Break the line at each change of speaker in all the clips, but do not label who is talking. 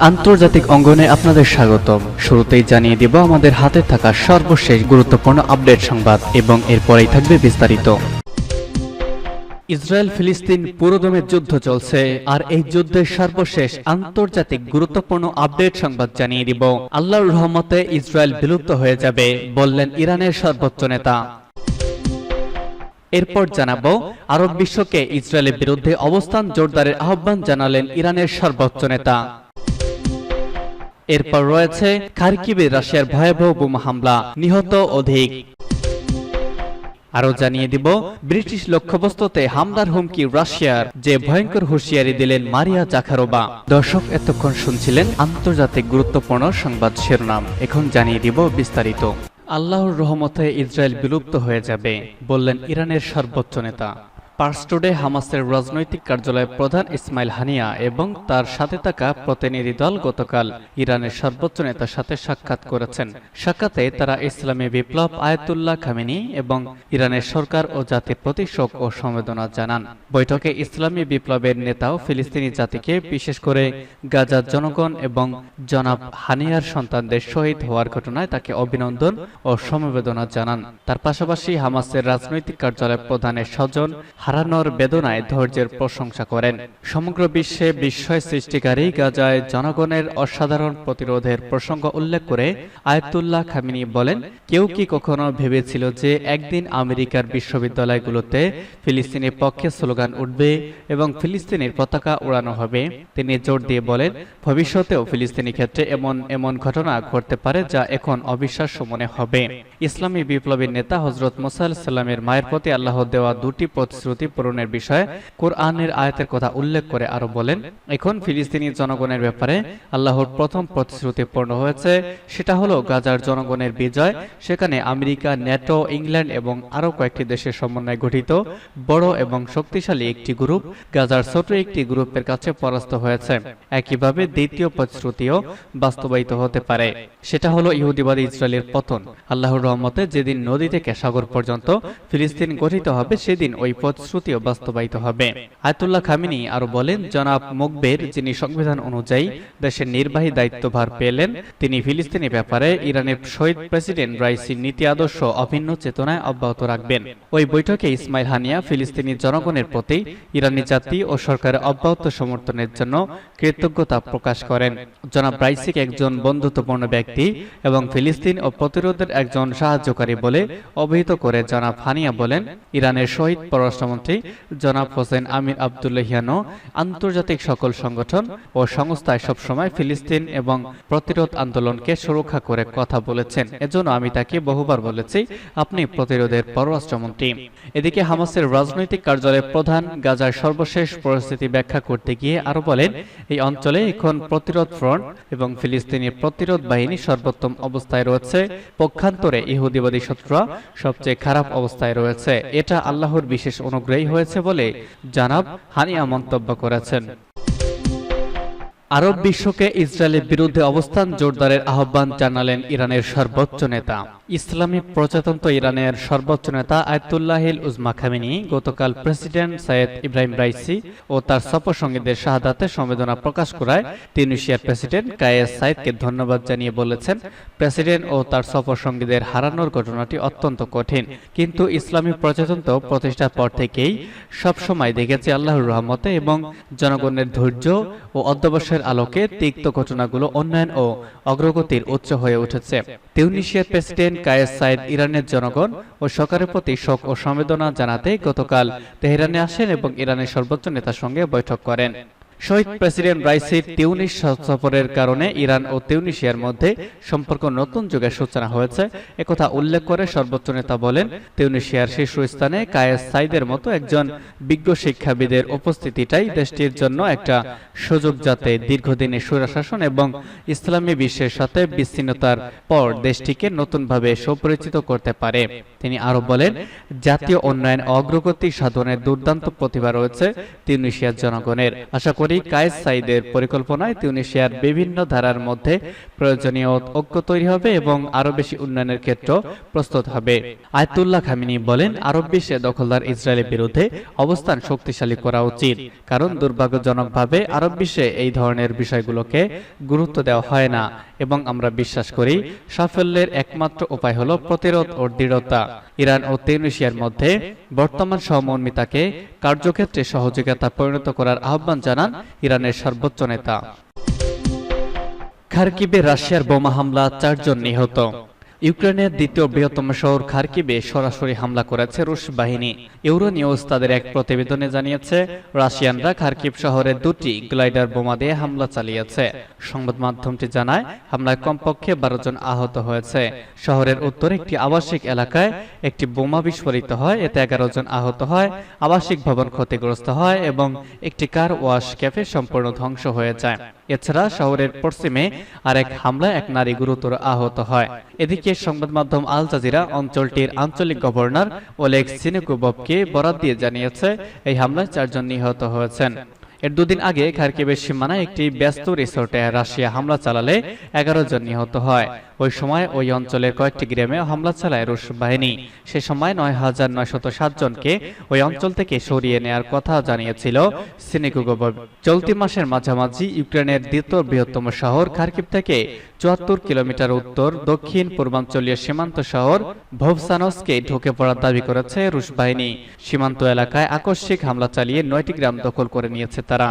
আন্তর্জাতিক অঙ্গনে আপনাদের স্বাগতম। শুরুতেই জানিয়ে দিব আমাদের হাতে থাকা সর্বশেষ গুরুত্বপূর্ণ আপডেট সংবাদ এবং এরপরেই থাকবে বিস্তারিত। ইসরায়েল ফিলিস্তিন পুরোদমে যুদ্ধ চলছে, আর এই যুদ্ধের সর্বশেষ আন্তর্জাতিক গুরুত্বপূর্ণ আপডেট সংবাদ জানিয়ে দিব। আল্লাহর রহমতে ইসরায়েল বিলুপ্ত হয়ে যাবে, বললেন ইরানের সর্বোচ্চ নেতা। এরপর জানাবো আরব বিশ্বকে ইসরায়েলের বিরুদ্ধে অবস্থান জোরদারের আহ্বান জানালেন ইরানের সর্বোচ্চ নেতা। এরপর রয়েছে খারকিবে রাশিয়ার ভয়াবহ বোমা হামলা, নিহত অধিক। আরো জানিয়ে দিব ব্রিটিশ লক্ষ্যবস্তুতে হামলার হুমকি রাশিয়ার, যে ভয়ঙ্কর হুঁশিয়ারি দিলেন মারিয়া জাখারোভা। দর্শক, এতক্ষণ শুনছিলেন আন্তর্জাতিক গুরুত্বপূর্ণ সংবাদ শিরোনাম। এখন জানিয়ে দিব বিস্তারিত। আল্লাহর রহমতে ইসরায়েল বিলুপ্ত হয়ে যাবে, বললেন ইরানের সর্বোচ্চ নেতা। পার্স টুডে হামাসের রাজনৈতিক কার্যালয়ের প্রধান ইসমাইল হানিয়া এবং তার সাথে থাকা প্রতিনিধি দল গতকাল ইরানের সর্বোচ্চ নেতার সাথে সাক্ষাৎ করেছেন। সাক্ষাতে তারা ইসলামী বিপ্লব আয়াতুল্লাহ খামেনি এবং ইরানের সরকার ও জাতির প্রতি শোক ও সমবেদনা জানান। বৈঠকে ইসলামী বিপ্লবের নেতাও ফিলিস্তিনি জাতিকে, বিশেষ করে গাজার জনগণ এবং জনাব হানিয়ার সন্তানদের শহীদ হওয়ার ঘটনায় তাকে অভিনন্দন ও সমবেদনা জানান। তার পাশাপাশি হামাসের রাজনৈতিক কার্যালয়ের প্রধানের স্বজন হারানোর বেদনায় ধৈর্যের প্রশংসা করেন। সমগ্র বিশ্বে বিস্ময় সৃষ্টিকারী গাজায় জনগণের অসাধারণ প্রতিরোধের প্রসঙ্গ উল্লেখ করে আয়াতুল্লাহ খামেনি বলেন, কেউ কি কখনো ভেবেছিল যে একদিন আমেরিকার বিশ্ববিদ্যালয়গুলোতে ফিলিস্তিনের পক্ষে স্লোগান উঠবে এবং ফিলিস্তিনের পতাকা উড়ানো হবে? তিনি জোর দিয়ে বলেন, ভবিষ্যতেও ফিলিস্তিনি ক্ষেত্রে এমন ঘটনা ঘটতে পারে যা এখন অবিশ্বাস্য মনে হবে। ইসলামী বিপ্লবী নেতা হযরত মুসা আলাইহিস সালামের মায়ের প্রতি আল্লাহ দেওয়া দুটি প্রতিশ্রুতি পূরণের বিষয়ে কোরআনের আয়াতের কথা উল্লেখ করে আরো বলেন, এখন ফিলিস্তিনি জনগণের ব্যাপারে আল্লাহর প্রথম প্রতিশ্রুতি পূর্ণ হয়েছে, সেটা হলো গাজার জনগণের বিজয়। সেখানে আমেরিকা, ন্যাটো, ইংল্যান্ড এবং আরো কয়েকটি দেশের সমন্বয়ে গঠিত বড় এবং শক্তিশালী একটি গ্রুপ গাজার ছোট একটি গ্রুপের কাছে পরাস্ত হয়েছে। একইভাবে দ্বিতীয় প্রতিশ্রুতিও বাস্তবায়িত হতে পারে, সেটা হলো ইহুদিবাদী ইসরায়েলের পতন। আল্লাহর রহমতে যেদিন নদী থেকে সাগর পর্যন্ত ফিলিস্তিন গঠিত হবে, সেদিন ওই প্রতিশ্রুতিও বাস্তবায়িত হবে। আয়াতুল্লাহ খামেনি আরো বলেন, জনাব মুকবের, যিনি সংবিধান অনুযায়ী দেশের নির্বাহী দায়িত্বভার পেলেন, তিনি ফিলিস্তিনি ব্যাপারে ইরানের শহীদ প্রেসিডেন্ট রাইসির নীতি আদর্শ অভিন্ন চেতনায় অব্যাহত রাখবেন। ওই বৈঠকে ইসমাইল হানিয়া ফিলিস্তিনি জনগণের প্রতি ইরানি জাতি ও সরকারের অব্যাহত সমর্থনের জন্য কৃতজ্ঞতা প্রকাশ করেন। জনাব রাইসিকে একজন বন্ধুত্বপূর্ণ ব্যক্তি এবং ফিলিস্তিন ও প্রতিরোধের একজন সাহায্যকারী বলে অভিহিত করে জনাব হানিয়া বলেন, ইরানের শহীদ পররাষ্ট্রমন্ত্রী জনাব হোসেন আমির আব্দুল্লাহিয়ানো আন্তর্জাতিক সকল সংগঠন ও সংস্থায় সবসময় ফিলিস্তিন এবং প্রতিরোধ আন্দোলনকে সুরক্ষা করে কথা বলেছেন। এজন্য আমি তাকে বহুবার বলেছি, আপনি প্রতিরোধের পররাষ্ট্রমন্ত্রী। এদিকে হামাসের রাজনৈতিক কার্যালয়ের প্রধান গাজার সর্বশেষ পরিস্থিতি ব্যাখ্যা করতে গিয়ে আরো বলেন, এই অঞ্চলে এখন প্রতিরোধ ফ্রন্ট এবং ফিলিস্তিনি প্রতিরোধ বাহিনী সর্বোত্তম অবস্থায় রয়েছে। পক্ষান্তরে ইহুদিবাদী শত্রুরা সবচেয়ে খারাপ অবস্থায় রয়েছে। এটা আল্লাহর বিশেষ অনুগ্রহী হয়েছে বলে জনাব হানিয়া মন্তব্য করেছেন। আরব বিশ্বকে ইসরায়েলের বিরুদ্ধে অবস্থান জোরদারের আহ্বান জানালেন ইরানের সর্বোচ্চ নেতা। ইসলামী প্রজাতন্ত্র ইরানের সর্বোচ্চ নেতা আয়াতুল্লাহিল উজমা খামেনি গতকাল প্রেসিডেন্ট সৈয়দ ইব্রাহিম রাইসি ও তার সফরসঙ্গীদের শাহাদাতে সমবেদনা প্রকাশ করায় তিউনিসিয়ার প্রেসিডেন্ট কায়েস সাইদকে ধন্যবাদ জানিয়ে বলেছেন, প্রেসিডেন্ট ও তার সফরসঙ্গীদের হারানোর ঘটনাটি অত্যন্ত কঠিন, কিন্তু ইসলামী প্রজাতন্ত্র প্রতিষ্ঠার পর থেকেই সবসময় দেখেছে আল্লাহর রহমতে এবং জনগণের ধৈর্য ও অধ্যবসায়ের আলোকে তিক্ত ঘটনাগুলো উন্নয়ন ও অগ্রগতির উৎস হয়ে উঠেছে। তিউনিসিয়ার প্রেসিডেন্ট কায়েস সাইদ ইরানের জনগণ ও সরকারের প্রতি শোক ও সমবেদনা জানাতে গতকাল তেহরানে আসেন এবং ইরানের সর্বোচ্চ নেতার সঙ্গে বৈঠক করেন। শহীদ প্রেসিডেন্ট রাইসির তিউনিস সফরের কারণে ইরান ও তিউনিসিয়ার মধ্যে সম্পর্ক নতুন যুগের সূচনা হয়েছে, একথা উল্লেখ করে সর্বোচ্চ নেতা বলেন, তিউনিসিয়ার শীর্ষস্থানে কায়েস সাইদের মতো একজন বিজ্ঞ শিক্ষাবিদের উপস্থিতিটাই দেশটির জন্য একটা সুযোগ, যাতে দীর্ঘদিনের স্বৈরশাসন এবং ইসলামী বিশ্বের সাথে বিচ্ছিন্নতার পর দেশটিকে নতুনভাবে সুপরিচিত করতে পারে। তিনি আরো বলেন, জাতীয় উন্নয়ন অগ্রগতি সাধনের দুর্দান্ত প্রতিভা রয়েছে তিউনিসিয়ার জনগণের। আশা করি করি কায়েস সাইদের পরিকল্পনায় তিউনিসিয়ার বিভিন্ন ধারার মধ্যে প্রয়োজনীয় ঐক্য তৈরি হবে এবং আরো বেশি উন্নয়নের ক্ষেত্র প্রস্তুত হবে। আয়াতুল্লাহ খামেনি বলেন, আরব বিশ্বে দখলদার ইসরায়েলের বিরুদ্ধে অবস্থান শক্তিশালী করা উচিত, কারণ দুর্ভাগ্যজনকভাবে আরব বিশ্বে এই ধরনের বিষয়গুলোকে গুরুত্ব দেওয়া হয় না এবং আমরা বিশ্বাস করি সাফল্যের একমাত্র উপায় হলো প্রতিরোধ ও দৃঢ়তা। ইরান ও তিউনিসিয়ার মধ্যে বর্তমান সহমর্মিতাকে কার্যক্ষেত্রে সহযোগিতা পরিণত করার আহ্বান জানান ইরানের সর্বোচ্চ নেতা। খার্কিবে রাশিয়ার বোমা হামলা, 4 জন নিহত। ইউক্রেনের দ্বিতীয় বৃহত্তম শহর খার্কিবে সরাসরি হামলা করেছে রুশ বাহিনী। ইউরোনিউজ তাদের এক প্রতিবেদনে জানিয়েছে, রাশিয়ানরা খার্কিব শহরে 2টি গ্লাইডার বোমা দিয়ে হামলা চালিয়েছে। সংবাদ মাধ্যমটি জানায়, হামলায় কমপক্ষে 12 জন আহত হয়েছে। শহরের উত্তরে একটি আবাসিক এলাকায় একটি বোমা বিস্ফোরিত হয়, এতে 11 জন আহত হয়, আবাসিক ভবন ক্ষতিগ্রস্ত হয় এবং একটি কার ওয়াশ ক্যাফে সম্পূর্ণ ধ্বংস হয়ে যায়। এছাড়া শহরের পশ্চিমে আরেক হামলায় এক নারী গুরুতর আহত হয়। এদিকে সংবাদ মাধ্যম আল জাজিরা অঞ্চলটির আঞ্চলিক গভর্নর ওলেগ সিনেকুবভকে বরাত দিয়ে জানিয়েছে, এই হামলায় 4 জন নিহত হয়েছেন। এর 2 দিন আগে খার্কিবের সীমানায় একটি ব্যস্ত রিসোর্টে রাশিয়া হামলা চালালে 11 জন নিহত হয়। ওই সময় ওই অঞ্চলের কয়েকটি গ্রামে হামলা চালায় রুশ বাহিনী। সে সময় 9,907 জনকে ওই অঞ্চল থেকে সরিয়ে নেয়ার কথা জানিয়েছিল সিনেকুবভ। চলতি মাসের মাঝামাঝি ইউক্রেনের দ্বিতীয় বৃহত্তম শহর খার্কিব থেকে 74 কিলোমিটার উত্তর দক্ষিণ পূর্বাঞ্চলীয় সীমান্ত শহর ভোভসানস্কে ঢুকে পড়ার দাবি করেছে রুশ বাহিনী। সীমান্ত এলাকায় আকস্মিক হামলা চালিয়ে 9টি গ্রাম দখল করে নিয়েছে তারা।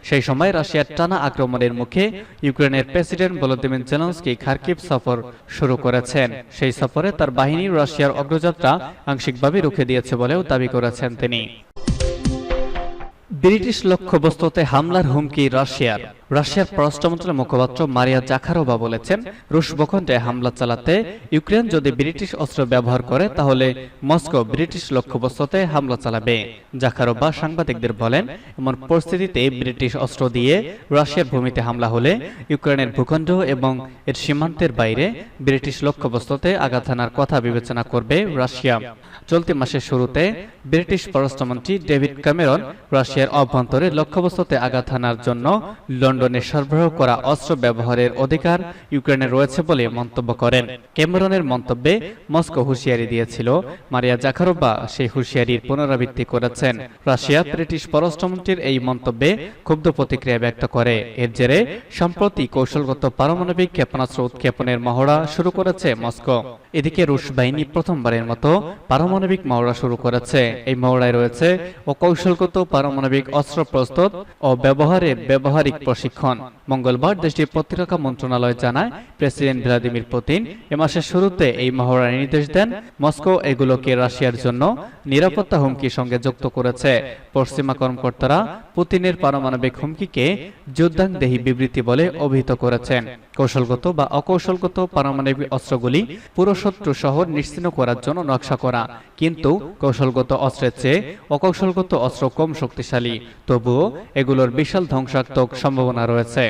সেই সময় রাশিয়ার টানা আক্রমণের মুখে ইউক্রেনের প্রেসিডেন্ট ভলোদিমির জেলেনস্কি খার্কিব সফর শুরু করেছেন। সেই সফরে তার বাহিনী রাশিয়ার অগ্রযাত্রা আংশিকভাবে রুখে দিয়েছে বলেও দাবি করেছেন তিনি। ব্রিটিশ লক্ষ্যবস্তুতে হামলার হুমকি রাশিয়ার। রাশিয়ার পররাষ্ট্র মন্ত্রণালয়ের মুখপাত্র মারিয়া জাখারোভা বলেছেন, রুশ ভূখণ্ডে হামলা চালাতে ইউক্রেন যদি ব্রিটিশ অস্ত্র ব্যবহার করে তাহলে মস্কো ব্রিটিশ লক্ষ্যবস্তুতে হামলা চালাবে। জাখারোভা সাংবাদিকদের বলেন, এমন পরিস্থিতিতে ব্রিটিশ অস্ত্র দিয়ে রাশিয়ার ভূমিতে হামলা হলে ইউক্রেনের ভূখণ্ড এবং এর সীমান্তের বাইরে ব্রিটিশ লক্ষ্যবস্তুতে আঘাত হানার কথা বিবেচনা করবে রাশিয়া। চলতি মাসের শুরুতে ব্রিটিশ পররাষ্ট্রমন্ত্রী ডেভিড ক্যামেরন রাশিয়ার অভ্যন্তরে লক্ষ্যবস্তুতে আঘাত হানার জন্য লন্ডনে সরবরাহ করা অস্ত্র ব্যবহারের অধিকার ইউক্রেনের রয়েছে বলে মন্তব্য করেন। ক্যামেরনের মন্তব্যে মস্কো হুঁশিয়ারি দিয়েছিল। মারিয়া জাখারোভা সেই হুঁশিয়ারির পুনরাবৃত্তি করেছেন। রাশিয়া ব্রিটিশ পররাষ্ট্রমন্ত্রীর এই মন্তব্যে ক্ষুব্ধ প্রতিক্রিয়া ব্যক্ত করে। এর জেরে সম্প্রতি কৌশলগত পারমাণবিক ক্ষেপণাস্ত্র উৎক্ষেপণের মহড়া শুরু করেছে মস্কো। এদিকে রুশ বাহিনী প্রথমবারের মতো পারমাণবিক মহড়া শুরু করেছে। এই মহড়ায় রয়েছে অকৌশলগত পারমাণবিক অস্ত্র প্রস্তুত ও ব্যবহারের ব্যবহারিক প্রশিক্ষণ। মঙ্গলবার দেশটির প্রতিরক্ষা মন্ত্রণালয় জানায়, প্রেসিডেন্ট ভ্লাদিমির পুতিন এ মাসের শুরুতে এই মহড়ার নির্দেশ দেন। মস্কো এগুলোকে রাশিয়ার জন্য নিরাপত্তা হুমকির সঙ্গে যুক্ত করেছে। পশ্চিমা কর্মকর্তারা পুতিনের পারমাণবিক হুমকিকে যুদ্ধাংদেহী বিবৃতি বলে অভিহিত করেছেন। কৌশলগত বা অকৌশলগত পারমাণবিক অস্ত্রগুলি পুরো শত্রু শহর নিশ্চিহ্ন করার জন্য নকশা করা, কিন্তু কৌশলগত অস্ত্রের চেয়ে অকৌশলগত অস্ত্র কম শক্তিশালী। তবুও এগুলোর বিশাল ধ্বংসাত্মক সম্ভাবনা রয়েছে।